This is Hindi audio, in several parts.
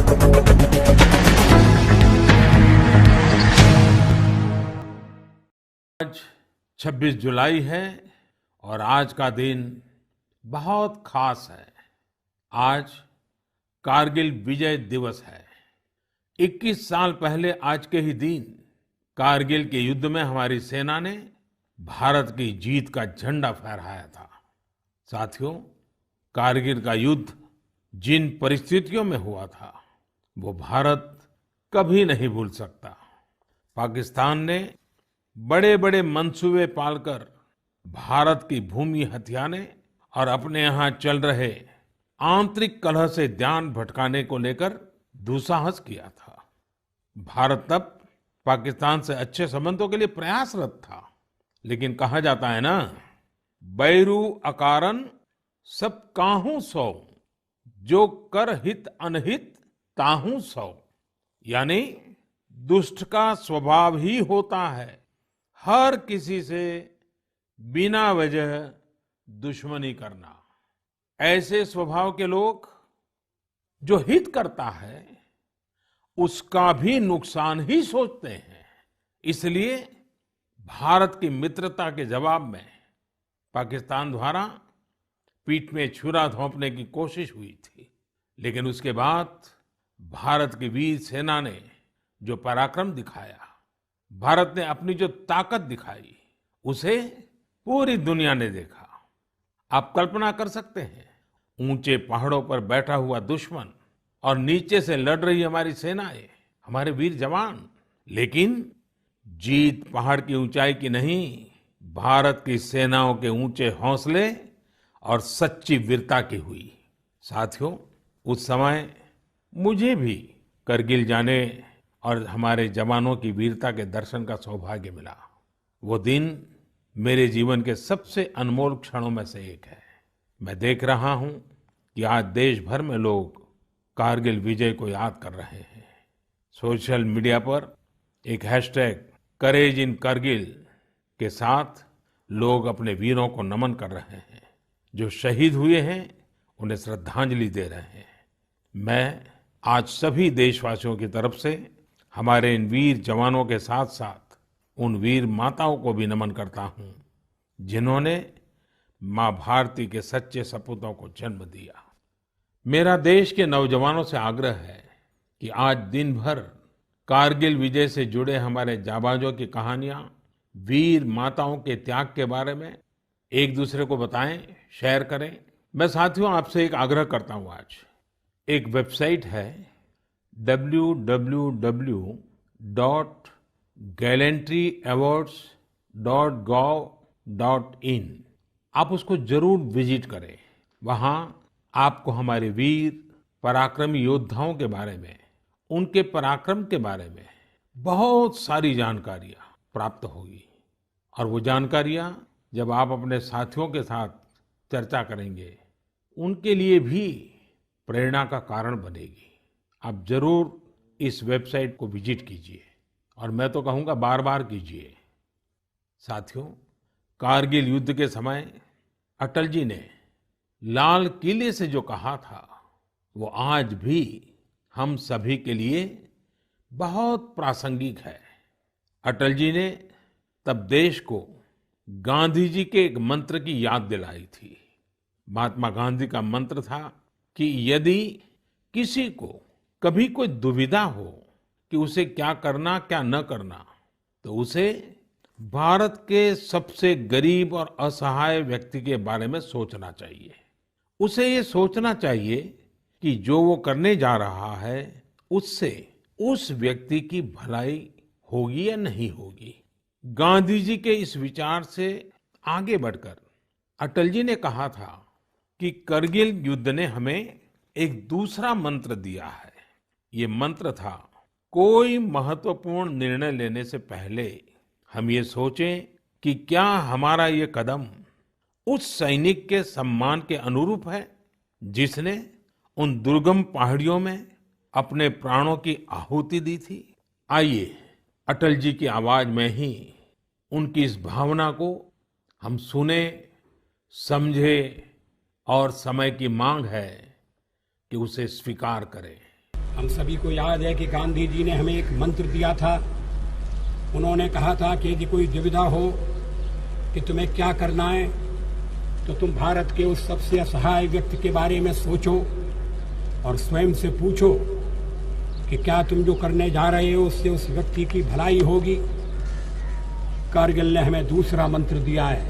आज 26 जुलाई है और आज का दिन बहुत खास है। आज कारगिल विजय दिवस है। 21 साल पहले आज के ही दिन कारगिल के युद्ध में हमारी सेना ने भारत की जीत का झंडा फहराया था। साथियों, कारगिल का युद्ध जिन परिस्थितियों में हुआ था, वो भारत कभी नहीं भूल सकता। पाकिस्तान ने बड़े बड़े मंसूबे पालकर भारत की भूमि हथियाने और अपने यहाँ चल रहे आंतरिक कलह से ध्यान भटकाने को लेकर दुस्साहस किया था। भारत तब पाकिस्तान से अच्छे संबंधों के लिए प्रयासरत था, लेकिन कहा जाता है ना, बैरू अकारन सब काहू सौ, जो कर हित अनहित ताहू सौ। यानी दुष्ट का स्वभाव ही होता है हर किसी से बिना वजह दुश्मनी करना। ऐसे स्वभाव के लोग जो हित करता है उसका भी नुकसान ही सोचते हैं। इसलिए भारत की मित्रता के जवाब में पाकिस्तान द्वारा पीठ में छुरा घोंपने की कोशिश हुई थी, लेकिन उसके बाद भारत की वीर सेना ने जो पराक्रम दिखाया, भारत ने अपनी जो ताकत दिखाई, उसे पूरी दुनिया ने देखा। आप कल्पना कर सकते हैं, ऊंचे पहाड़ों पर बैठा हुआ दुश्मन और नीचे से लड़ रही हमारी सेनाएं, हमारे वीर जवान। लेकिन जीत पहाड़ की ऊंचाई की नहीं, भारत की सेनाओं के ऊंचे हौसले और सच्ची वीरता की हुई। साथियों, उस समय मुझे भी करगिल जाने और हमारे जवानों की वीरता के दर्शन का सौभाग्य मिला। वो दिन मेरे जीवन के सबसे अनमोल क्षणों में से एक है। मैं देख रहा हूं कि आज देश भर में लोग कारगिल विजय को याद कर रहे हैं। सोशल मीडिया पर एक हैशटैग करेज इन करगिल के साथ लोग अपने वीरों को नमन कर रहे हैं। जो शहीद हुए हैं उन्हें श्रद्धांजलि दे रहे हैं। मैं आज सभी देशवासियों की तरफ से हमारे इन वीर जवानों के साथ साथ उन वीर माताओं को भी नमन करता हूं, जिन्होंने मां भारती के सच्चे सपूतों को जन्म दिया। मेरा देश के नौजवानों से आग्रह है कि आज दिन भर कारगिल विजय से जुड़े हमारे जाबाजों की कहानियां, वीर माताओं के त्याग के बारे में एक दूसरे को बताएं, शेयर करें। मैं साथियों आपसे एक आग्रह करता हूं। आज एक वेबसाइट है www.gallantryawards.gov.in। आप उसको जरूर विजिट करें। वहां आपको हमारे वीर पराक्रमी योद्धाओं के बारे में, उनके पराक्रम के बारे में बहुत सारी जानकारियां प्राप्त होगी। और वो जानकारियां जब आप अपने साथियों के साथ चर्चा करेंगे, उनके लिए भी प्रेरणा का कारण बनेगी। आप जरूर इस वेबसाइट को विजिट कीजिए और मैं तो कहूँगा बार बार कीजिए। साथियों, कारगिल युद्ध के समय अटल जी ने लाल किले से जो कहा था, वो आज भी हम सभी के लिए बहुत प्रासंगिक है। अटल जी ने तब देश को गांधी जी के एक मंत्र की याद दिलाई थी। महात्मा गांधी का मंत्र था कि यदि किसी को कभी कोई दुविधा हो कि उसे क्या करना क्या न करना, तो उसे भारत के सबसे गरीब और असहाय व्यक्ति के बारे में सोचना चाहिए। उसे ये सोचना चाहिए कि जो वो करने जा रहा है उससे उस व्यक्ति की भलाई होगी या नहीं होगी। गांधी जी के इस विचार से आगे बढ़कर अटल जी ने कहा था कि करगिल युद्ध ने हमें एक दूसरा मंत्र दिया है। ये मंत्र था, कोई महत्वपूर्ण निर्णय लेने से पहले हम ये सोचें कि क्या हमारा ये कदम उस सैनिक के सम्मान के अनुरूप है जिसने उन दुर्गम पहाड़ियों में अपने प्राणों की आहुति दी थी। आइए अटल जी की आवाज में ही उनकी इस भावना को हम सुने, समझे और समय की मांग है कि उसे स्वीकार करें। हम सभी को याद है कि गांधी जी ने हमें एक मंत्र दिया था। उन्होंने कहा था कि यदि कोई दुविधा हो कि तुम्हें क्या करना है, तो तुम भारत के उस सबसे असहाय व्यक्ति के बारे में सोचो और स्वयं से पूछो कि क्या तुम जो करने जा रहे हो उससे उस व्यक्ति की भलाई होगी। कारगिल ने हमें दूसरा मंत्र दिया है,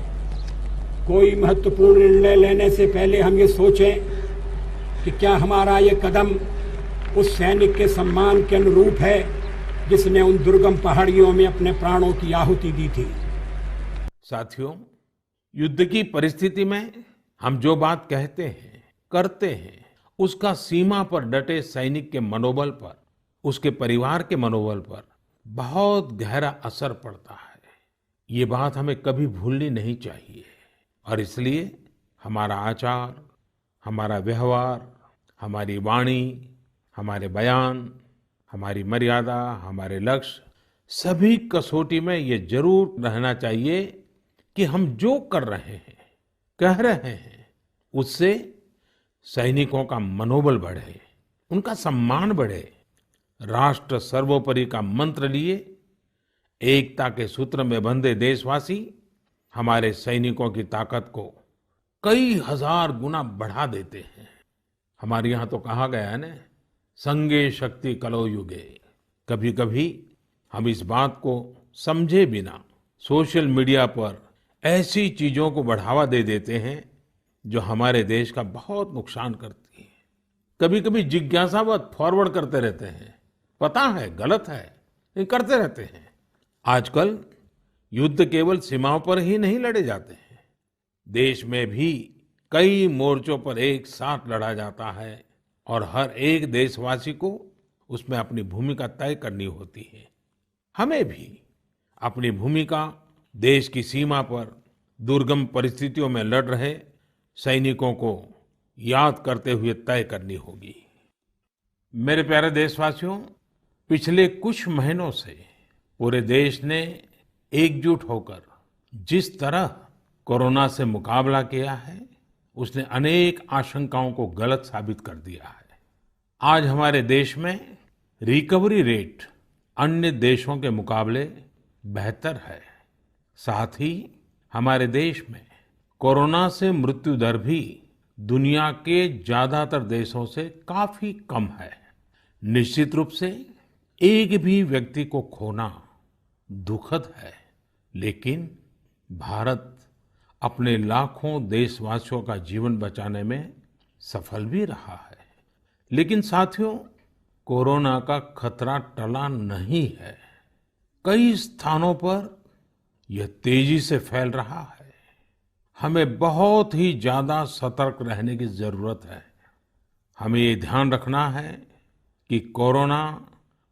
कोई महत्वपूर्ण निर्णय लेने से पहले हम ये सोचें कि क्या हमारा ये कदम उस सैनिक के सम्मान के अनुरूप है जिसने उन दुर्गम पहाड़ियों में अपने प्राणों की आहुति दी थी। साथियों, युद्ध की परिस्थिति में हम जो बात कहते हैं, करते हैं, उसका सीमा पर डटे सैनिक के मनोबल पर, उसके परिवार के मनोबल पर बहुत गहरा असर पड़ता है। ये बात हमें कभी भूलनी नहीं चाहिए और इसलिए हमारा आचार, हमारा व्यवहार, हमारी वाणी, हमारे बयान, हमारी मर्यादा, हमारे लक्ष्य, सभी कसौटी में ये जरूर रहना चाहिए कि हम जो कर रहे हैं, कह रहे हैं, उससे सैनिकों का मनोबल बढ़े, उनका सम्मान बढ़े। राष्ट्र सर्वोपरि का मंत्र लिए एकता के सूत्र में बंधे देशवासी हमारे सैनिकों की ताकत को कई हजार गुना बढ़ा देते हैं। हमारे यहाँ तो कहा गया है ना, संगे शक्ति कलौ युगे। कभी कभी हम इस बात को समझे बिना सोशल मीडिया पर ऐसी चीजों को बढ़ावा दे देते हैं जो हमारे देश का बहुत नुकसान करती है। कभी कभी जिज्ञासावत फॉरवर्ड करते रहते हैं, पता है गलत है लेकिन करते रहते हैं। आजकल युद्ध केवल सीमाओं पर ही नहीं लड़े जाते हैं, देश में भी कई मोर्चों पर एक साथ लड़ा जाता है और हर एक देशवासी को उसमें अपनी भूमिका तय करनी होती है। हमें भी अपनी भूमिका देश की सीमा पर दुर्गम परिस्थितियों में लड़ रहे सैनिकों को याद करते हुए तय करनी होगी। मेरे प्यारे देशवासियों, पिछले कुछ महीनों से पूरे देश ने एकजुट होकर जिस तरह कोरोना से मुकाबला किया है, उसने अनेक आशंकाओं को गलत साबित कर दिया है। आज हमारे देश में रिकवरी रेट अन्य देशों के मुकाबले बेहतर है। साथ ही हमारे देश में कोरोना से मृत्यु दर भी दुनिया के ज्यादातर देशों से काफी कम है। निश्चित रूप से एक भी व्यक्ति को खोना दुखद है, लेकिन भारत अपने लाखों देशवासियों का जीवन बचाने में सफल भी रहा है। लेकिन साथियों, कोरोना का खतरा टला नहीं है। कई स्थानों पर यह तेजी से फैल रहा है। हमें बहुत ही ज्यादा सतर्क रहने की जरूरत है। हमें ये ध्यान रखना है कि कोरोना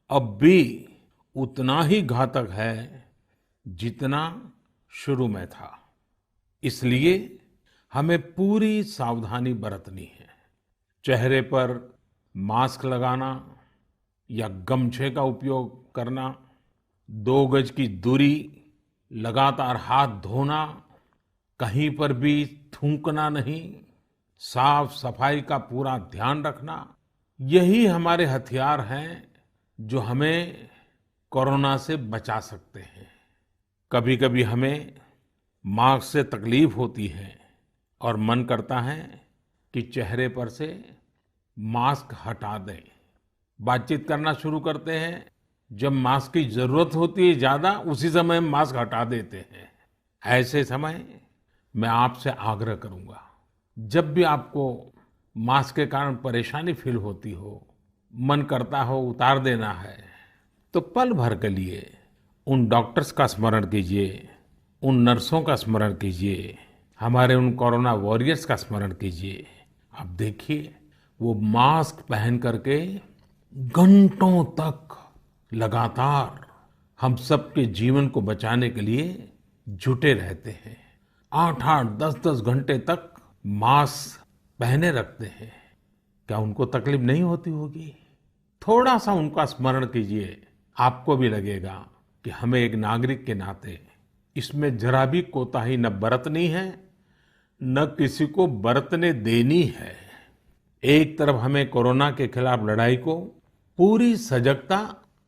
अब भी उतना ही घातक है जितना शुरू में था। इसलिए हमें पूरी सावधानी बरतनी है। चेहरे पर मास्क लगाना या गमछे का उपयोग करना, 2 गज की दूरी, लगातार हाथ धोना, कहीं पर भी थूकना नहीं, साफ सफाई का पूरा ध्यान रखना, यही हमारे हथियार हैं जो हमें कोरोना से बचा सकते हैं। कभी कभी हमें मास्क से तकलीफ होती है और मन करता है कि चेहरे पर से मास्क हटा दें। बातचीत करना शुरू करते हैं, जब मास्क की जरूरत होती है ज्यादा, उसी समय मास्क हटा देते हैं। ऐसे समय मैं आपसे आग्रह करूंगा, जब भी आपको मास्क के कारण परेशानी फील होती हो, मन करता हो उतार देना है, तो पल भर के लिए उन डॉक्टर्स का स्मरण कीजिए, उन नर्सों का स्मरण कीजिए, हमारे उन कोरोना वॉरियर्स का स्मरण कीजिए। आप देखिए, वो मास्क पहन करके घंटों तक लगातार हम सबके जीवन को बचाने के लिए जुटे रहते हैं। 8-8, 10-10 घंटे तक मास्क पहने रखते हैं। क्या उनको तकलीफ नहीं होती होगी? थोड़ा सा उनका स्मरण कीजिए, आपको भी लगेगा कि हमें एक नागरिक के नाते इसमें जरा भी कोताही न बरतनी है, न किसी को बरतने देनी है। एक तरफ हमें कोरोना के खिलाफ लड़ाई को पूरी सजगता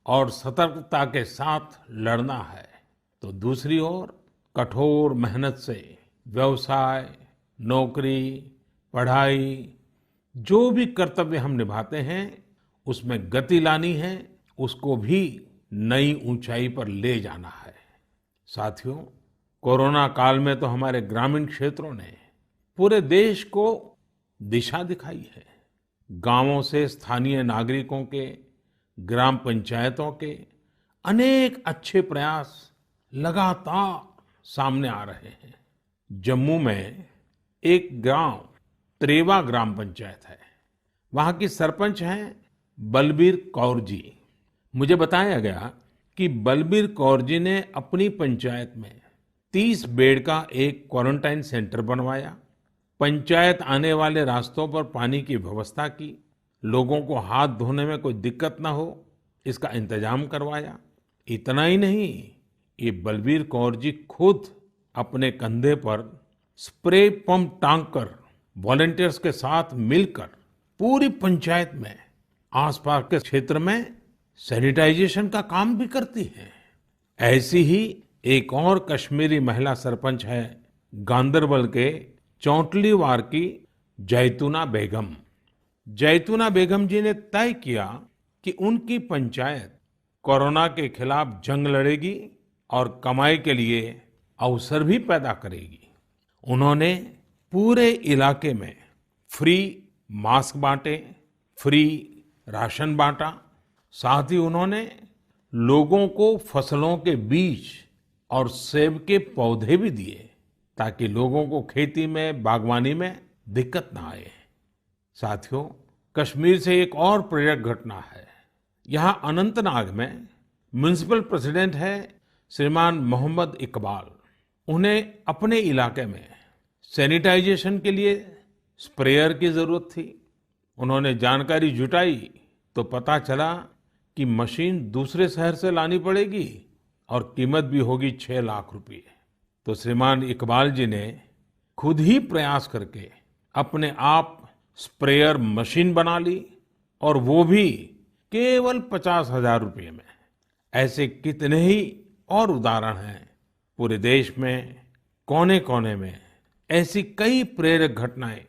और सतर्कता के साथ लड़ना है, तो दूसरी ओर कठोर मेहनत से व्यवसाय, नौकरी, पढ़ाई, जो भी कर्तव्य हम निभाते हैं उसमें गति लानी है, उसको भी नई ऊंचाई पर ले जाना है। साथियों, कोरोना काल में तो हमारे ग्रामीण क्षेत्रों ने पूरे देश को दिशा दिखाई है। गांवों से स्थानीय नागरिकों के, ग्राम पंचायतों के अनेक अच्छे प्रयास लगातार सामने आ रहे हैं। जम्मू में एक गांव त्रेवा ग्राम पंचायत है। वहां की सरपंच हैं बलबीर कौर जी। मुझे बताया गया कि बलबीर कौर जी ने अपनी पंचायत में 30 बेड का एक क्वारंटाइन सेंटर बनवाया। पंचायत आने वाले रास्तों पर पानी की व्यवस्था की, लोगों को हाथ धोने में कोई दिक्कत ना हो इसका इंतजाम करवाया। इतना ही नहीं, ये बलबीर कौर जी खुद अपने कंधे पर स्प्रे पंप टांग कर वॉलंटियर्स के साथ मिलकर पूरी पंचायत में आसपास के क्षेत्र में सैनिटाइजेशन का काम भी करती है। ऐसी ही एक और कश्मीरी महिला सरपंच है गांदरबल के चौंटलीवार की जैतूना बेगम। जैतूना बेगम जी ने तय किया कि उनकी पंचायत कोरोना के खिलाफ जंग लड़ेगी और कमाई के लिए अवसर भी पैदा करेगी। उन्होंने पूरे इलाके में फ्री मास्क बांटे, फ्री राशन बांटा। साथ ही उन्होंने लोगों को फसलों के बीज और सेब के पौधे भी दिए ताकि लोगों को खेती में, बागवानी में दिक्कत ना आए। साथियों, कश्मीर से एक और प्रेरक घटना है। यहाँ अनंतनाग में म्युनिसिपल प्रेसिडेंट है श्रीमान मोहम्मद इकबाल। उन्हें अपने इलाके में सैनिटाइजेशन के लिए स्प्रेयर की जरूरत थी। उन्होंने जानकारी जुटाई तो पता चला कि मशीन दूसरे शहर से लानी पड़ेगी और कीमत भी होगी 6 लाख रुपए। तो श्रीमान इकबाल जी ने खुद ही प्रयास करके अपने आप स्प्रेयर मशीन बना ली और वो भी केवल 50,000 रुपये में। ऐसे कितने ही और उदाहरण हैं। पूरे देश में कोने कोने में ऐसी कई प्रेरक घटनाएं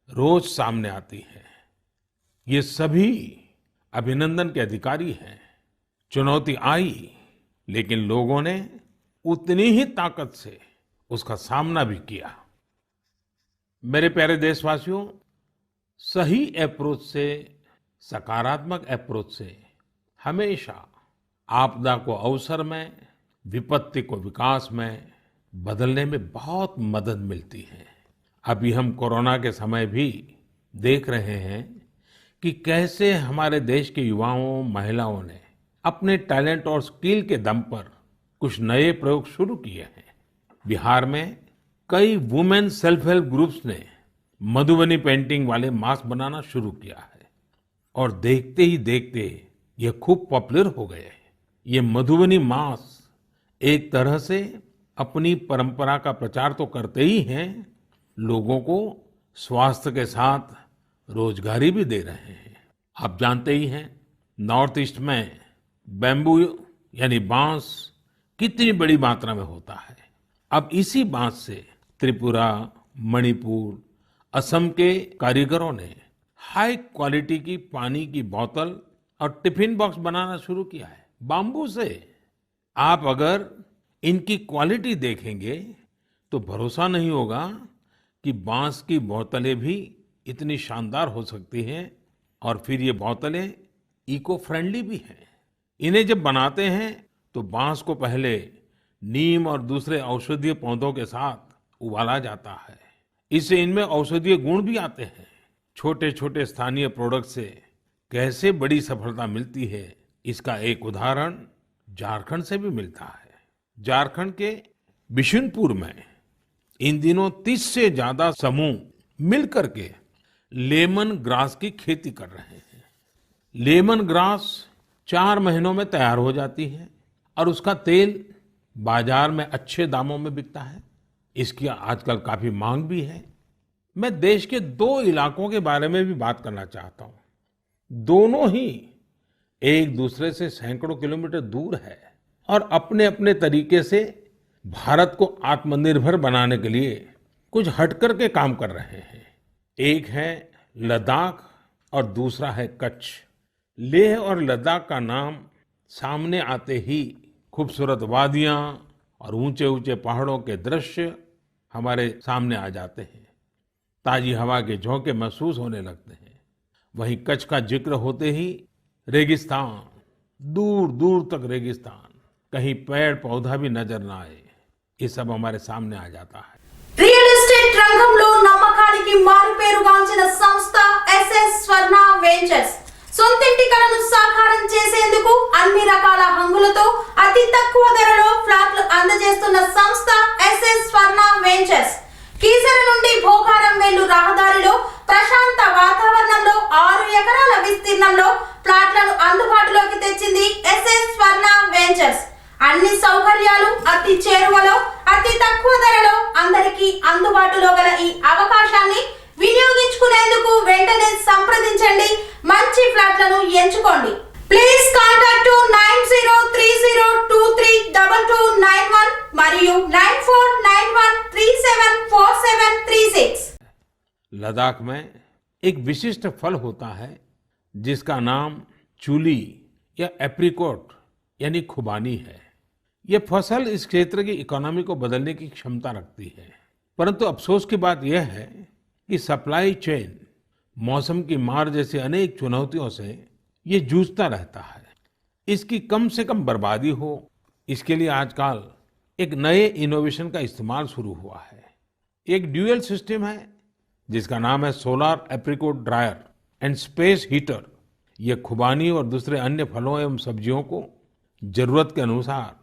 रोज सामने आती हैं। ये सभी अभिनंदन के अधिकारी हैं। चुनौती आई, लेकिन लोगों ने उतनी ही ताकत से उसका सामना भी किया। मेरे प्यारे देशवासियों, सही अप्रोच से, सकारात्मक अप्रोच से हमेशा आपदा को अवसर में, विपत्ति को विकास में बदलने में बहुत मदद मिलती है। अभी हम कोरोना के समय भी देख रहे हैं कि कैसे हमारे देश के युवाओं, महिलाओं ने अपने टैलेंट और स्किल के दम पर कुछ नए प्रयोग शुरू किए हैं। बिहार में कई वुमेन सेल्फ हेल्प ग्रुप्स ने मधुबनी पेंटिंग वाले मास्क बनाना शुरू किया है और देखते ही देखते ये खूब पॉपुलर हो गए। ये मधुबनी मास्क एक तरह से अपनी परंपरा का प्रचार तो करते ही हैं, लोगों को स्वास्थ्य के साथ रोजगारी भी दे रहे हैं। आप जानते ही हैं, नॉर्थ ईस्ट में बैम्बू यानी बांस कितनी बड़ी मात्रा में होता है। अब इसी बांस से त्रिपुरा, मणिपुर, असम के कारीगरों ने हाई क्वालिटी की पानी की बोतल और टिफिन बॉक्स बनाना शुरू किया है बाम्बू से। आप अगर इनकी क्वालिटी देखेंगे तो भरोसा नहीं होगा कि बांस की बोतलें भी इतनी शानदार हो सकती हैं और फिर ये बोतलें इको फ्रेंडली भी हैं। इन्हें जब बनाते हैं तो बांस को पहले नीम और दूसरे औषधीय पौधों के साथ उबाला जाता है। इससे इनमें औषधीय गुण भी आते हैं। छोटे छोटे स्थानीय प्रोडक्ट से कैसे बड़ी सफलता मिलती है, इसका एक उदाहरण झारखंड से भी मिलता है। झारखंड के बिशुनपुर में इन दिनों 30 से ज्यादा समूह मिलकर के लेमन ग्रास की खेती कर रहे हैं। लेमन ग्रास 4 महीनों में तैयार हो जाती है और उसका तेल बाजार में अच्छे दामों में बिकता है। इसकी आजकल काफी मांग भी है। मैं देश के 2 इलाकों के बारे में भी बात करना चाहता हूँ। दोनों ही एक दूसरे से सैकड़ों किलोमीटर दूर है और अपने अपने तरीके से भारत को आत्मनिर्भर बनाने के लिए कुछ हटकर के काम कर रहे हैं। एक है लद्दाख और दूसरा है कच्छ। लेह और लद्दाख का नाम सामने आते ही खूबसूरत वादियां और ऊंचे ऊंचे पहाड़ों के दृश्य हमारे सामने आ जाते हैं। ताजी हवा के झोंके महसूस होने लगते हैं। वहीं कच्छ का जिक्र होते ही रेगिस्तान, दूर दूर तक रेगिस्तान, कहीं पेड़ पौधा भी नजर ना आए, ये सब हमारे सामने आ जाता है। రియల్ ఎస్టేట్ రంగంలో నమ్మకానికి మారుపేరుగాంచిన సంస్థ ఎస్ఎస్ స్వర్ణ వెంచర్స్ సొంతింటి కలను సాకారం చేసేందుకు అన్ని రకాల హంగులతో అతి తక్కువ ధరలో ఫ్లాట్లు అందజేస్తున్న సంస్థ ఎస్ఎస్ స్వర్ణ వెంచర్స్ కీసర నుండి భోగారం వెళ్ళు రహదారిలో ప్రశాంత వాతావరణంలో 6 ఎకరాల విస్తీర్ణంలో ఫ్లాట్లను అందుబాటులోకి తెచ్చింది ఎస్ఎస్ స్వర్ణ వెంచర్స్। అన్ని సౌకర్యాలు అతి చేరువలో అతి తక్కువ ధరలో అందరికీ అందుబాటులో గల ఈ అవకాశాన్ని వినియోగించుకునేందుకు వెంటనే సంప్రదించండి, మంచి ఫ్లాట్లను ఎంచుకోండి। ప్లీజ్ కాంటాక్ట్ 9030232291 మరియు 9491374736। लद्दाख में एक विशिष्ट फल होता है जिसका नाम चूली या एप्रिकॉट यानी खुबानी है। यह फसल इस क्षेत्र की इकोनॉमी को बदलने की क्षमता रखती है, परंतु अफसोस की बात यह है कि सप्लाई चेन, मौसम की मार जैसी अनेक चुनौतियों से ये जूझता रहता है। इसकी कम से कम बर्बादी हो, इसके लिए आजकल एक नए इनोवेशन का इस्तेमाल शुरू हुआ है। एक ड्यूअल सिस्टम है जिसका नाम है solar apricot dryer and space heater. ये खुबानी और दूसरे अन्य फलों एवं सब्जियों को जरूरत के अनुसार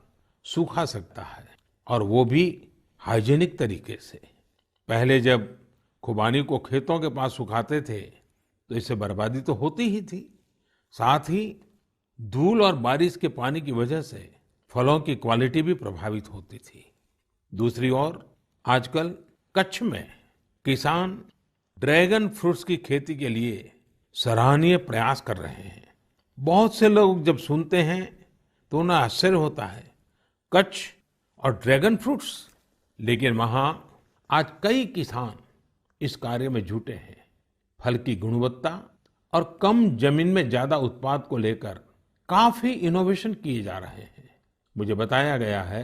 सूखा सकता है, और वो भी हाइजीनिक तरीके से। पहले जब खुबानी को खेतों के पास सुखाते थे तो इससे बर्बादी तो होती ही थी, साथ ही धूल और बारिश के पानी की वजह से फलों की क्वालिटी भी प्रभावित होती थी। दूसरी ओर आजकल कच्छ में किसान ड्रैगन फ्रूट्स की खेती के लिए सराहनीय प्रयास कर रहे हैं। बहुत से लोग जब सुनते हैं तो उन्हें आश्चर्य होता है, कच्छ और ड्रैगन फ्रूट्स, लेकिन वहां आज कई किसान इस कार्य में जुटे हैं। फल की गुणवत्ता और कम जमीन में ज्यादा उत्पाद को लेकर काफी इनोवेशन किए जा रहे हैं। मुझे बताया गया है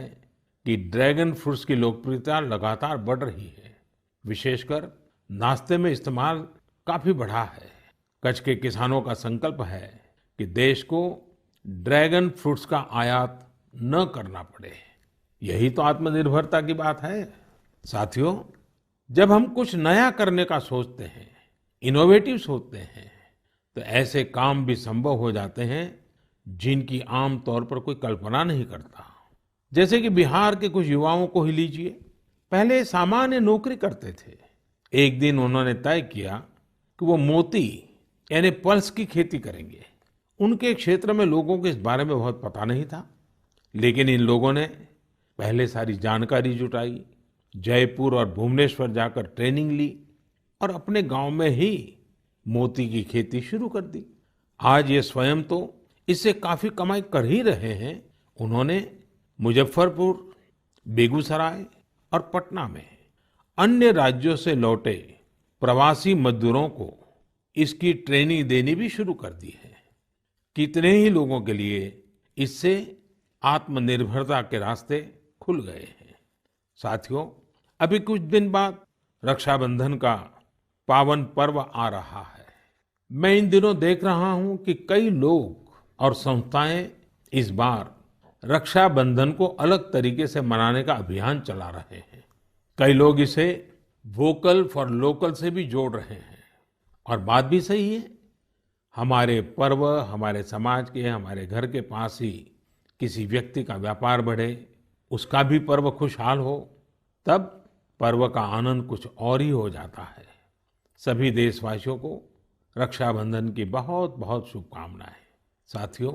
कि ड्रैगन फ्रूट्स की लोकप्रियता लगातार बढ़ रही है, विशेषकर नाश्ते में इस्तेमाल काफी बढ़ा है। कच्छ के किसानों का संकल्प है कि देश को ड्रैगन फ्रूट्स का आयात न करना पड़े। यही तो आत्मनिर्भरता की बात है। साथियों, जब हम कुछ नया करने का सोचते हैं, इनोवेटिव सोचते हैं, तो ऐसे काम भी संभव हो जाते हैं जिनकी आम तौर पर कोई कल्पना नहीं करता। जैसे कि बिहार के कुछ युवाओं को ही लीजिए। पहले सामान्य नौकरी करते थे। एक दिन उन्होंने तय किया कि वो मोती यानी पल्स की खेती करेंगे। उनके क्षेत्र में लोगों को इस बारे में बहुत पता नहीं था, लेकिन इन लोगों ने पहले सारी जानकारी जुटाई, जयपुर और भुवनेश्वर जाकर ट्रेनिंग ली और अपने गांव में ही मोती की खेती शुरू कर दी। आज ये स्वयं तो इससे काफी कमाई कर ही रहे हैं। उन्होंने मुजफ्फरपुर, बेगूसराय और पटना में अन्य राज्यों से लौटे प्रवासी मजदूरों को इसकी ट्रेनिंग देनी भी शुरू कर दी है। कितने ही लोगों के लिए इससे आत्मनिर्भरता के रास्ते खुल गए हैं। साथियों, अभी कुछ दिन बाद रक्षाबंधन का पावन पर्व आ रहा है। मैं इन दिनों देख रहा हूं कि कई लोग और संस्थाएं इस बार रक्षाबंधन को अलग तरीके से मनाने का अभियान चला रहे हैं। कई लोग इसे वोकल फॉर लोकल से भी जोड़ रहे हैं, और बात भी सही है। हमारे पर्व हमारे समाज के, हमारे घर के पास ही किसी व्यक्ति का व्यापार बढ़े, उसका भी पर्व खुशहाल हो, तब पर्व का आनंद कुछ और ही हो जाता है। सभी देशवासियों को रक्षाबंधन की बहुत बहुत शुभकामनाएं। साथियों,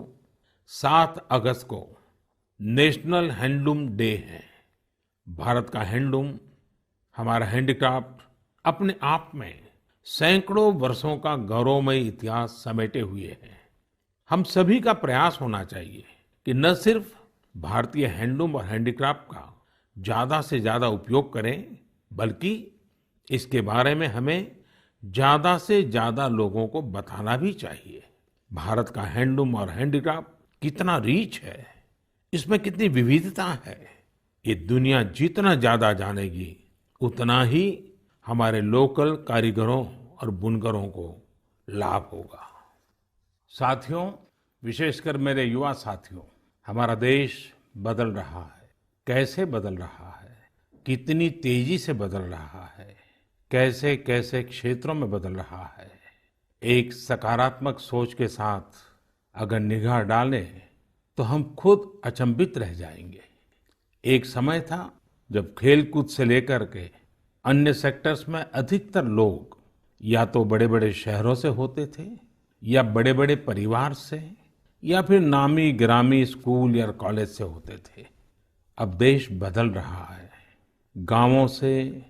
7 अगस्त को नेशनल हैंडलूम डे है। भारत का हैंडलूम, हमारा हैंडीक्राफ्ट अपने आप में सैकड़ों वर्षों का गौरवमयी इतिहास समेटे हुए है। हम सभी का प्रयास होना चाहिए कि न सिर्फ भारतीय हैंडलूम और हैंडीक्राफ्ट का ज्यादा से ज्यादा उपयोग करें, बल्कि इसके बारे में हमें ज्यादा से ज्यादा लोगों को बताना भी चाहिए। भारत का हैंडलूम और हैंडीक्राफ्ट कितना रीच है, इसमें कितनी विविधता है, ये दुनिया जितना ज्यादा जानेगी उतना ही हमारे लोकल कारीगरों और बुनकरों को लाभ होगा। साथियों, विशेषकर मेरे युवा साथियों, हमारा देश बदल रहा है। कैसे बदल रहा है, कितनी तेजी से बदल रहा है, कैसे कैसे क्षेत्रों में बदल रहा है। एक सकारात्मक सोच के साथ अगर निगाह डालें तो हम खुद अचंभित रह जाएंगे। एक समय था जब खेलकूद से लेकर के अन्य सेक्टर्स में अधिकतर लोग या तो बड़े-बड़े शहरों से होते थे, या बड़े-बड़े परिवार से, या फिर नामी गिरामी स्कूल या कॉलेज से होते थे। अब देश बदल रहा है। गांवों से,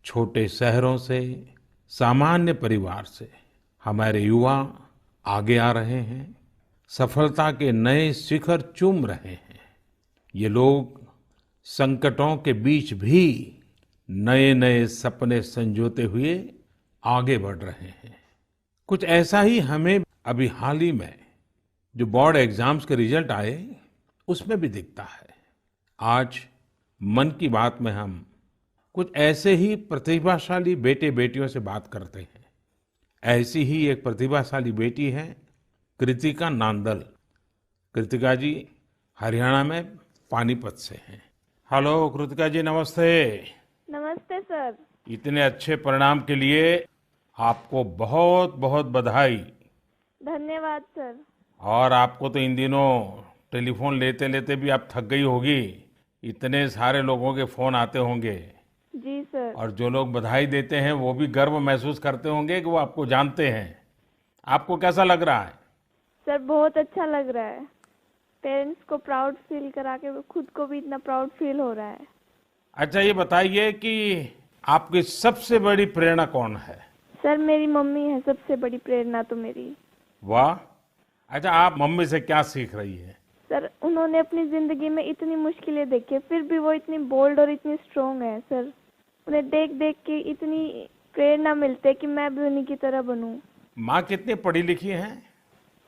छोटे शहरों से, सामान्य परिवार से हमारे युवा आगे आ रहे हैं, सफलता के नए शिखर चूम रहे हैं। ये लोग संकटों के बीच भी नए नए सपने संजोते हुए आगे बढ़ रहे हैं। कुछ ऐसा ही हमें अभी हाल ही में जो बोर्ड एग्जाम्स के रिजल्ट आए उसमें भी दिखता है। आज मन की बात में हम कुछ ऐसे ही प्रतिभाशाली बेटे बेटियों से बात करते हैं। ऐसी ही एक प्रतिभाशाली बेटी है कृतिका नांदल। कृतिका जी हरियाणा में पानीपत से हैं। हेलो कृतिका जी, नमस्ते। नमस्ते सर। इतने अच्छे परिणाम के लिए आपको बहुत बहुत बधाई। धन्यवाद सर। और आपको तो इन दिनों टेलीफोन लेते लेते भी आप थक गई होगी, इतने सारे लोगों के फोन आते होंगे। जी सर। और जो लोग बधाई देते हैं वो भी गर्व महसूस करते होंगे कि वो आपको जानते हैं। आपको कैसा लग रहा है? सर बहुत अच्छा लग रहा है। पेरेंट्स को प्राउड फील करा के खुद को भी इतना प्राउड फील हो रहा है। अच्छा, ये बताइए कि आपकी सबसे बड़ी प्रेरणा कौन है? सर मेरी मम्मी है सबसे बड़ी प्रेरणा तो मेरी। वाह। अच्छा, आप मम्मी से क्या सीख रही है? सर उन्होंने अपनी जिंदगी में इतनी मुश्किलें देखी, फिर भी वो इतनी बोल्ड और इतनी स्ट्रोंग है। सर उन्हें देख देख के इतनी प्रेरणा मिलती है कि मैं भी उन्हीं की तरह बनूं। माँ कितनी पढ़ी लिखी हैं?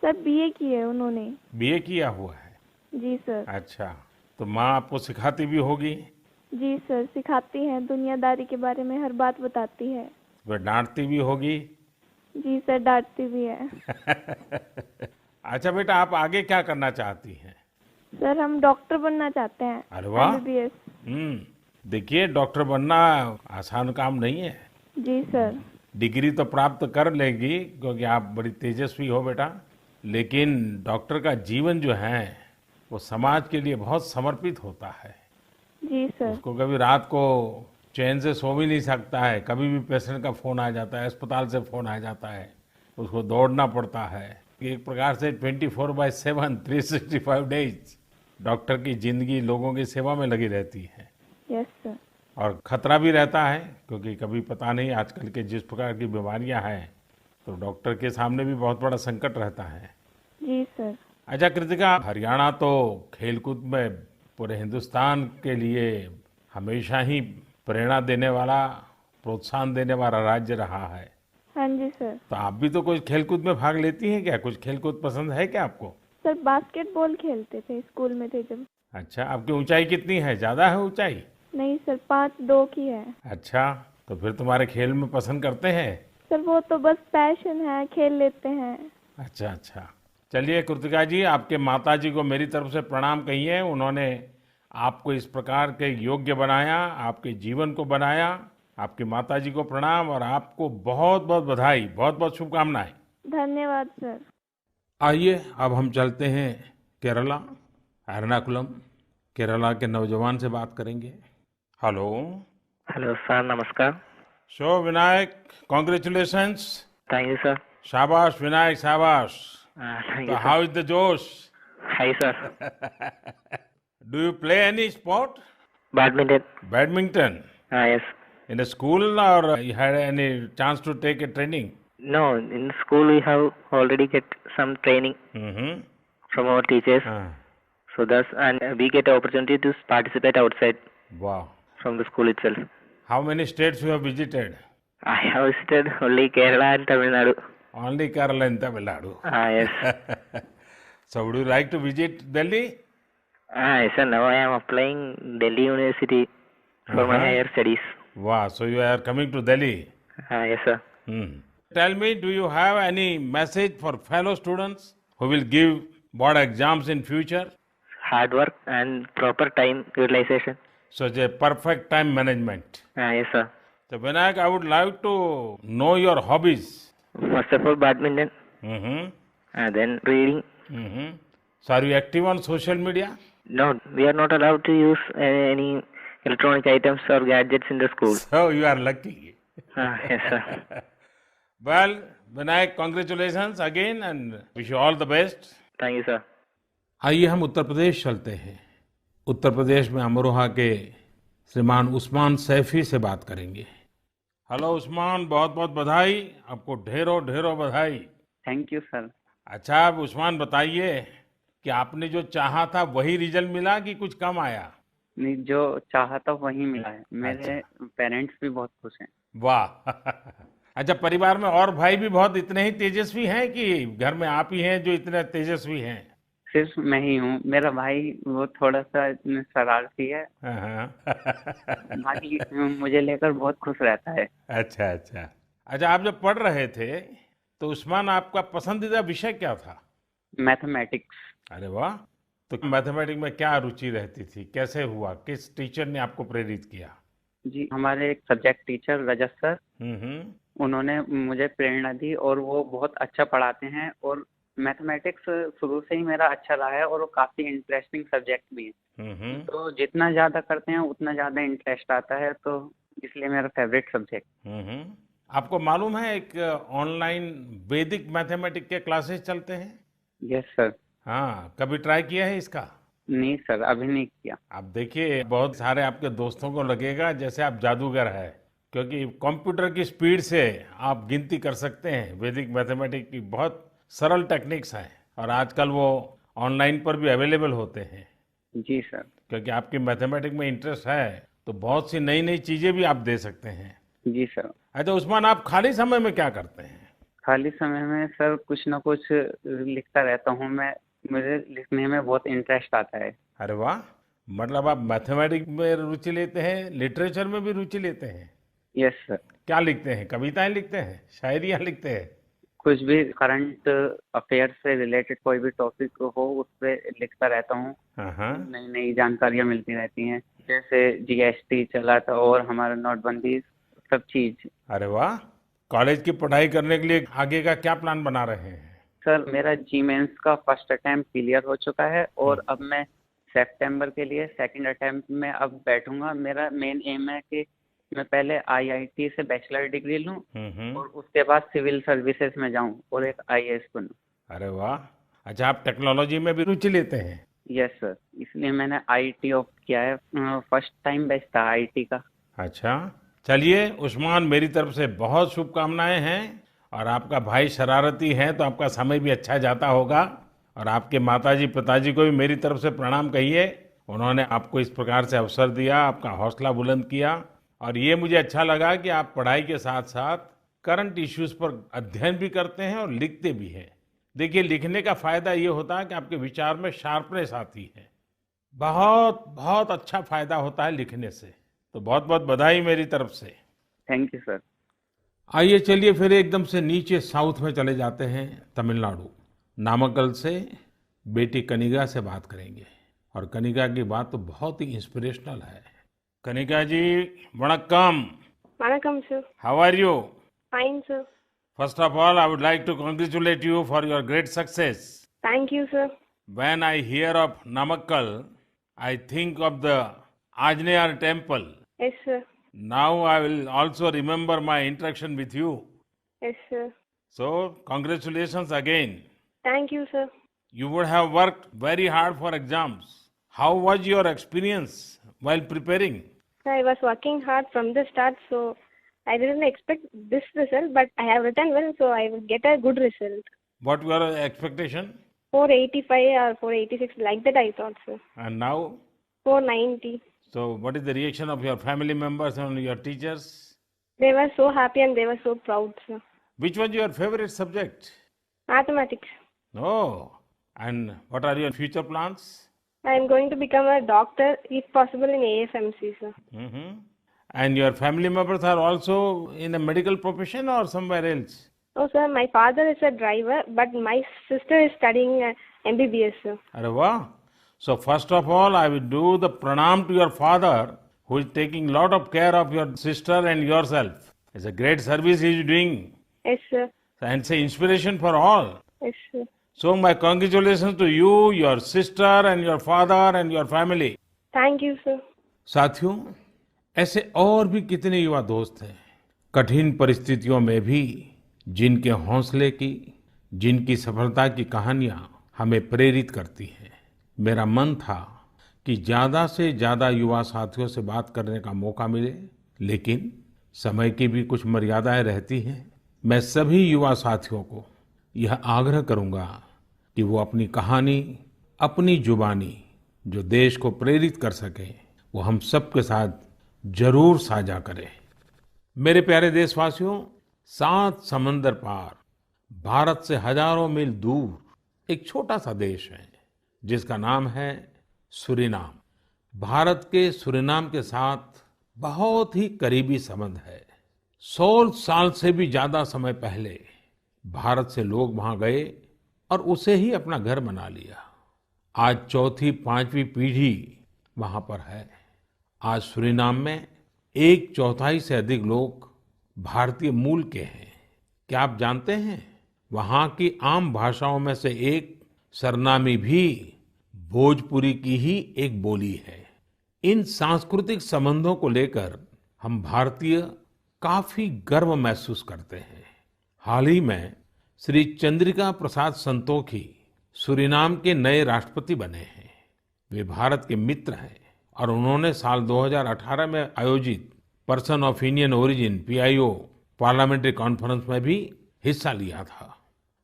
सर बीए की है उन्होंने। बीए किया हुआ है? जी सर। अच्छा, तो माँ आपको सिखाती भी होगी? जी सर, सिखाती हैं, दुनियादारी के बारे में हर बात बताती है। वह डांटती भी होगी? जी सर, डांटती भी है। अच्छा बेटा, आप आगे क्या करना चाहती हैं? सर हम डॉक्टर बनना चाहते हैं। अरे वाह। MBBS। देखिए, डॉक्टर बनना आसान काम नहीं है। जी सर। डिग्री तो प्राप्त कर लेगी क्योंकि आप बड़ी तेजस्वी हो बेटा, लेकिन डॉक्टर का जीवन जो है वो समाज के लिए बहुत समर्पित होता है। जी सर। उसको कभी रात को चैन से सो भी नहीं सकता है, कभी भी पेशेंट का फोन आ जाता है, अस्पताल से फोन आ जाता है, उसको दौड़ना पड़ता है। एक प्रकार से 24/7 365 डेज डॉक्टर की जिंदगी लोगों की सेवा में लगी रहती है। Yes sir. और खतरा भी रहता है क्योंकि कभी पता नहीं आजकल के जिस प्रकार की बीमारियां हैं, तो डॉक्टर के सामने भी बहुत बड़ा संकट रहता है। जी सर। अच्छा कृतिका, हरियाणा तो खेलकूद में पूरे हिंदुस्तान के लिए हमेशा ही प्रेरणा देने वाला, प्रोत्साहन देने वाला राज्य रहा है। हाँ जी सर। तो आप भी तो कुछ खेलकूद में भाग लेती हैं क्या? कुछ खेलकूद पसंद है क्या आपको? सर बास्केटबॉल खेलते थे स्कूल में थे जब। अच्छा, आपकी ऊंचाई कितनी है? ज्यादा है ऊंचाई? नहीं सर, 5'2" की है। अच्छा, तो फिर तुम्हारे खेल में पसंद करते हैं? सर वो तो बस पैशन है, खेल लेते हैं। अच्छा अच्छा, चलिए कृतिका जी, आपके माताजी को मेरी तरफ से प्रणाम कहिए। उन्होंने आपको इस प्रकार के योग्य बनाया, आपके जीवन को बनाया। आपकी माताजी को प्रणाम और आपको बहुत बहुत बधाई, बहुत बहुत शुभकामनाएं। धन्यवाद सर। आइए अब हम चलते हैं केरला, एर्नाकुलम। केरला के नौजवान से बात करेंगे। हेलो। हेलो सर, नमस्कार। So Vinayak, congratulations. Thank you sir. शाबाश विनायक, शाबाश। थैंक तो you how is the josh? Hi sir. Do you play any sport? Badminton. Badminton yes. in a school, or you had any chance to take a training? No, in school we have already get some training Mm-hmm. from our teachers. So thus, and we get opportunity to participate outside Wow. from the school itself. How many states you have visited? I have visited only Kerala and Tamil Nadu. Only Kerala and Tamil Nadu. Yes. So would you like to visit Delhi? Yes, sir. Now I am applying Delhi University for my higher studies. Wow. So you are coming to Delhi. Yes, sir. Tell me, do you have any message for fellow students who will give board exams in future? Hard work and proper time utilization. Such a perfect time management. Yes, sir. So Vinayak, I would like to know your hobbies. First of all, badminton. Mm-hmm. And then reading. Mm-hmm. So are you active on social media? No, we are not allowed to use any electronic items or gadgets in the school. So you are lucky. Yes, sir. Well, Vinayak, congratulations again and wish you all the best. Thank you, sir. आइए हम उत्तर प्रदेश चलते हैं। उत्तर प्रदेश में अमरोहा के श्रीमान उस्मान सैफी से बात करेंगे। हेलो उस्मान, बहुत बहुत बधाई, आपको ढेरों ढेरों बधाई। Thank you sir. अच्छा, अब उस्मान बताइए कि आपने जो चाहा था वही रिजल्ट मिला कि कुछ कम आया? नहीं, जो चाहा था वही मिला है। मेरे पेरेंट्स भी बहुत खुश हैं। वाह। अच्छा, परिवार में और भाई भी बहुत इतने ही तेजस्वी हैं कि घर में आप ही हैं जो इतने तेजस्वी हैं? सिर्फ मैं ही हूँ। मेरा भाई वो थोड़ा सा शरारती है। बाकी मुझे लेकर बहुत खुश रहता है। अच्छा अच्छा। अच्छा, आप जब पढ़ रहे थे तो उस्मान आपका पसंदीदा विषय क्या था? मैथमेटिक्स। अरे वाह। तो मैथमेटिक्स में क्या रुचि रहती थी, कैसे हुआ, किस टीचर ने आपको प्रेरित किया? जी, हमारे एक सब्जेक्ट टीचर रजत सर, उन्होंने मुझे प्रेरणा दी और वो बहुत अच्छा पढ़ाते हैं और मैथमेटिक्स शुरू से ही मेरा अच्छा रहा है और वो काफी इंटरेस्टिंग सब्जेक्ट भी है। तो जितना ज्यादा करते हैं उतना ज्यादा इंटरेस्ट आता है, तो इसलिए मेरा फेवरेट सब्जेक्ट। आपको मालूम है एक ऑनलाइन वैदिक मैथमेटिक्स के क्लासेस चलते हैं? Yes sir. हाँ, कभी ट्राई किया है इसका? नहीं सर, अभी नहीं किया। आप देखिए, बहुत सारे आपके दोस्तों को लगेगा जैसे आप जादूगर है, क्योंकि कंप्यूटर की स्पीड से आप गिनती कर सकते हैं। वैदिक मैथमेटिक्स की बहुत सरल टेक्निक्स हैं और आजकल वो ऑनलाइन पर भी अवेलेबल होते हैं। जी सर। क्योंकि आपकी मैथमेटिक्स में इंटरेस्ट है तो बहुत सी नई नई चीजें भी आप दे सकते हैं। जी सर। अच्छा उस्मान, आप खाली समय में क्या करते हैं? खाली समय में सर कुछ ना कुछ लिखता रहता हूँ मैं। मुझे लिखने में बहुत इंटरेस्ट आता है। अरे वाह, मतलब आप मैथमेटिक्स में रुचि लेते हैं, लिटरेचर में भी रुचि लेते हैं? Yes sir. क्या लिखते हैं? कविताएं लिखते हैं, शायरियां लिखते हैं? कुछ भी करंट अफेयर से रिलेटेड कोई भी टॉपिक हो उस पर लिखता रहता हूँ। नई नई जानकारियाँ मिलती रहती हैं, जैसे जीएसटी चला था और हमारा नोटबंदी, सब चीज। अरे वाह। कॉलेज की पढ़ाई करने के लिए आगे का क्या प्लान बना रहे हैं? सर, मेरा जी मेंस का फर्स्ट अटेम्प्ट क्लियर हो चुका है और अब मैं सितंबर के लिए सेकंड अटेम्प्ट में अब बैठूंगा। मेरा मेन एम है कि मैं पहले आईआईटी से बैचलर डिग्री लूं और उसके बाद सिविल सर्विसेज में जाऊं और एक आईएएस बनूं। अरे वाह। अच्छा, आप टेक्नोलॉजी में भी रुचि लेते हैं? यस सर, इसलिए मैंने आईटी ऑप्ट किया है। फर्स्ट टाइम बैच था आईटी का। अच्छा, चलिए उस्मान, मेरी तरफ से बहुत शुभकामनाएं हैं। और आपका भाई शरारती है तो आपका समय भी अच्छा जाता होगा। और आपके माताजी पिताजी को भी मेरी तरफ से प्रणाम कहिए, उन्होंने आपको इस प्रकार से अवसर दिया, आपका हौसला बुलंद किया। और ये मुझे अच्छा लगा कि आप पढ़ाई के साथ साथ करंट इश्यूज पर अध्ययन भी करते हैं और लिखते भी हैं। देखिए, लिखने का फायदा ये होता है कि आपके विचार में शार्पनेस आती है। बहुत बहुत अच्छा फायदा होता है लिखने से। तो बहुत बहुत बधाई मेरी तरफ से। Thank you sir. आइए चलिए फिर एकदम से नीचे साउथ में चले जाते हैं, तमिलनाडु। नामक्कल से बेटी कनिका से बात करेंगे और कनिका की बात तो बहुत ही इंस्पिरेशनल है। कनिका जी, वणक्कम। वणक्कम sir. How are you? Fine sir. First of all, I would like to congratulate you for your great success. Thank you sir. When I hear of Namakkal, I think of the Anjaneya temple. Yes sir. Now I will also remember my interaction with you. Yes sir. So, congratulations again. Thank you sir. You would have worked very hard for exams. How was your experience while preparing? I was working hard from the start, so I didn't expect this result, but I have written well, so I will get a good result. What were your expectation? 485 or 486, like that I thought, sir. And now? 490. So what is the reaction of your family members and your teachers? They were so happy and they were so proud, sir. Which was your favorite subject? Mathematics. Oh, and what are your future plans? I am going to become a doctor, if possible, in AFMC, sir. And your family members are also in a medical profession or somewhere else? Oh, sir, my father is a driver, but my sister is studying MBBS, sir. Arre wah. So first of all, I will do the pranam to your father, who is taking lot of care of your sister and yourself. It's a great service he is doing. Yes, sir. And it's an inspiration for all. Yes, sir. So my congratulations to you, your sister and your father and your family. Thank you, sir. साथियों, ऐसे और भी कितने युवा दोस्त हैं, कठिन परिस्थितियों में भी जिनके हौसले की, जिनकी सफलता की कहानियां हमें प्रेरित करती हैं। मेरा मन था कि ज्यादा से ज्यादा युवा साथियों से बात करने का मौका मिले, लेकिन समय की भी कुछ मर्यादाएं रहती हैं। मैं सभी युवा साथियों को यह आग्रह करूंगा कि वो अपनी कहानी, अपनी जुबानी जो देश को प्रेरित कर सके, वो हम सबके साथ जरूर साझा करें। मेरे प्यारे देशवासियों, 7 समंदर पार भारत से हजारों मील दूर एक छोटा सा देश है जिसका नाम है सूरीनाम। भारत के सूरीनाम के साथ बहुत ही करीबी संबंध है। 100 साल से भी ज्यादा समय पहले भारत से लोग वहां गए और उसे ही अपना घर बना लिया। आज चौथी, 5वीं पीढ़ी वहां पर है। आज सूरीनाम में 1/4 से अधिक लोग भारतीय मूल के हैं। क्या आप जानते हैं, वहां की आम भाषाओं में से एक सरनामी भी भोजपुरी की ही एक बोली है। इन सांस्कृतिक संबंधों को लेकर हम भारतीय काफी गर्व महसूस करते हैं। हाल ही में श्री चंद्रिका प्रसाद संतोखी सूरीनाम के नए राष्ट्रपति बने हैं। वे भारत के मित्र हैं और उन्होंने साल 2018 में आयोजित person of Indian origin PIO parliamentary conference में भी हिस्सा लिया था।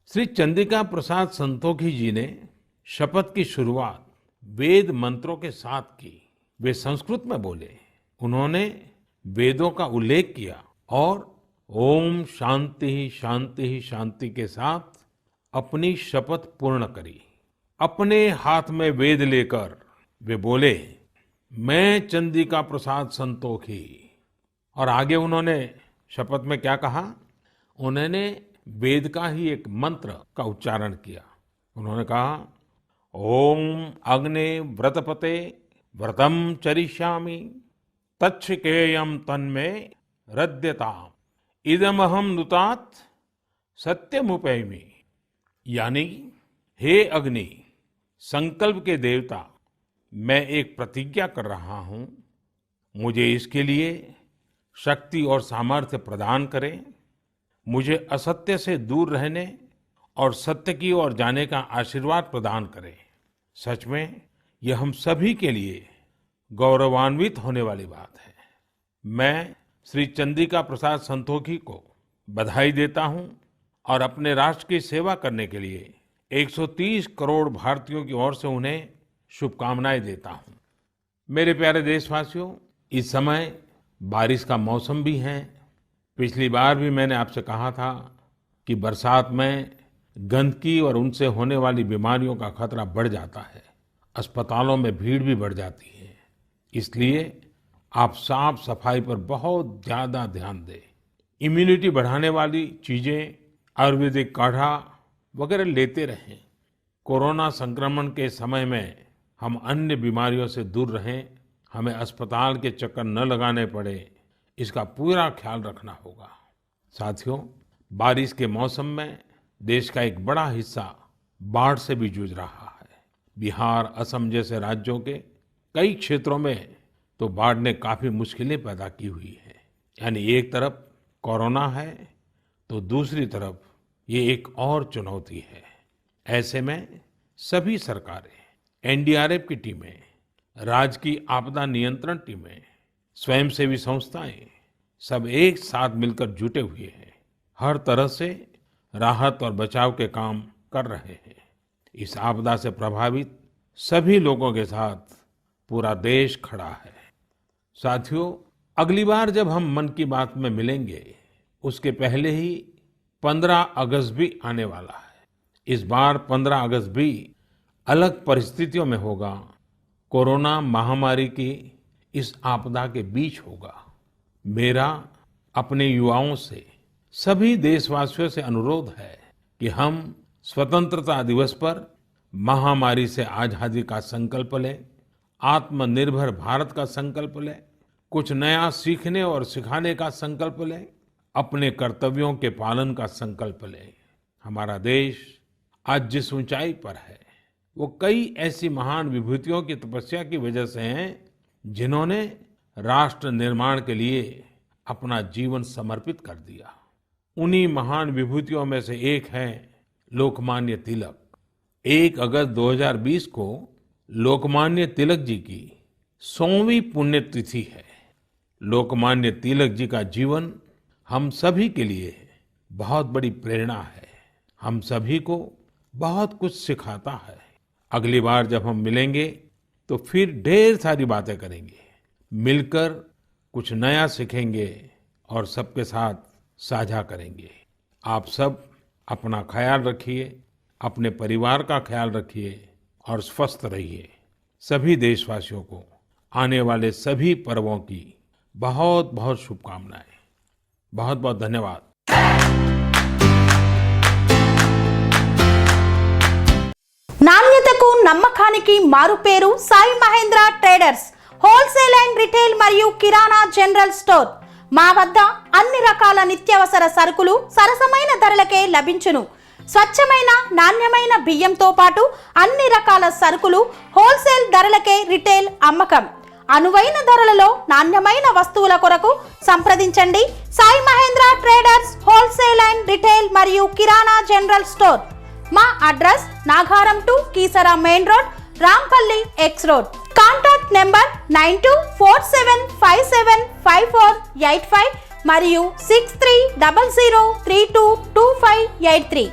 श्री चंद्रिका प्रसाद संतोखी जी ने शपथ की शुरुआत वेद मंत्रों के साथ की। वे संस्कृत में बोले। उन्होंने वेदों का उल्लेख किया और ओम शांति शांति शांति के साथ अपनी शपथ पूर्ण करी। अपने हाथ में वेद लेकर वे बोले, मैं चंद्रिका प्रसाद संतोखी। और आगे उन्होंने शपथ में क्या कहा? उन्होंने वेद का ही एक मंत्र का उच्चारण किया। उन्होंने कहा, ओम अग्ने व्रतपते व्रतम चरिष्यामि तच्छकेयम तन्मे रद्यताम इदमहम नुतात सत्यमुपैमि। यानी, हे अग्नि, संकल्प के देवता, मैं एक प्रतिज्ञा कर रहा हूं, मुझे इसके लिए शक्ति और सामर्थ्य प्रदान करें। मुझे असत्य से दूर रहने और सत्य की ओर जाने का आशीर्वाद प्रदान करें। सच में यह हम सभी के लिए गौरवान्वित होने वाली बात है। मैं श्री चंद्रिका प्रसाद संतोखी को बधाई देता हूं और अपने राष्ट्र की सेवा करने के लिए 130 करोड़ भारतीयों की ओर से उन्हें शुभकामनाएं देता हूं। मेरे प्यारे देशवासियों, इस समय बारिश का मौसम भी है। पिछली बार भी मैंने आपसे कहा था कि बरसात में गंदगी और उनसे होने वाली बीमारियों का खतरा बढ़ जाता है। अस्पतालों में भीड़ भी बढ़ जाती है। इसलिए आप साफ सफाई पर बहुत ज्यादा ध्यान दें। इम्यूनिटी बढ़ाने वाली चीजें, आयुर्वेदिक काढ़ा वगैरह लेते रहें। कोरोना संक्रमण के समय में हम अन्य बीमारियों से दूर रहें। हमें अस्पताल के चक्कर न लगाने पड़े, इसका पूरा ख्याल रखना होगा। साथियों, बारिश के मौसम में देश का एक बड़ा हिस्सा बाढ़ से भी जूझ रहा है। बिहार, असम जैसे राज्यों के कई क्षेत्रों में तो बाढ़ ने काफी मुश्किलें पैदा की हुई है। यानी एक तरफ कोरोना है तो दूसरी तरफ ये एक और चुनौती है। ऐसे में सभी सरकारें, NDRF की टीमें, राज्य की आपदा नियंत्रण टीमें, स्वयंसेवी संस्थाएं, सब एक साथ मिलकर जुटे हुए हैं, हर तरह से राहत और बचाव के काम कर रहे हैं। इस आपदा से प्रभावित सभी लोगों के साथ पूरा देश खड़ा है। साथियों, अगली बार जब हम मन की बात में मिलेंगे उसके पहले ही 15 अगस्त भी आने वाला है। इस बार 15 अगस्त भी अलग परिस्थितियों में होगा, कोरोना महामारी की इस आपदा के बीच होगा। मेरा अपने युवाओं से, सभी देशवासियों से अनुरोध है कि हम स्वतंत्रता दिवस पर महामारी से आजादी का संकल्प लें, आत्मनिर्भर भारत का संकल्प लें, कुछ नया सीखने और सिखाने का संकल्प लें, अपने कर्तव्यों के पालन का संकल्प लें। हमारा देश आज जिस ऊंचाई पर है वो कई ऐसी महान विभूतियों की तपस्या की वजह से हैं जिन्होंने राष्ट्र निर्माण के लिए अपना जीवन समर्पित कर दिया। उन्हीं महान विभूतियों में से एक है लोकमान्य तिलक। 1 अगस्त 2020 को लोकमान्य तिलक जी की 100वीं पुण्यतिथि है। लोकमान्य तिलक जी का जीवन हम सभी के लिए बहुत बड़ी प्रेरणा है, हम सभी को बहुत कुछ सिखाता है। अगली बार जब हम मिलेंगे तो फिर ढेर सारी बातें करेंगे, मिलकर कुछ नया सीखेंगे और सबके साथ साझा करेंगे। आप सब अपना ख्याल रखिए, अपने परिवार का ख्याल रखिए और स्वस्थ रहिए। सभी देशवासियों को आने वाले सभी पर्वों की बहुत बहुत शुभकामनाएं। बहुत बहुत धन्यवाद। నాణ్యతకు నమ్మకానికి మారుపేరు Sai Mahendra traders wholesale and retail మరియు కిరాణా జనరల్ స్టోర్. మా వద్ద అన్ని రకాల నిత్యావసర సరుకులు సరసమైన ధరలకే లభించును. స్వచ్ఛమైన నాణ్యమైన బియ్యంతో పాటు అన్ని రకాల సరుకులు హోల్సేల్ ధరలకే రిటైల్ అమ్మకం. అనువైన ధరలలో నాణ్యమైన వస్తువుల కొరకు సంప్రదించండి. Sai Mahendra traders wholesale and retail మరియు కిరాణా జనరల్ స్టోర్. మా address Nagaram to Keesara main road, Rampally X road. Contact number 9247575485 మరియు 6300322583.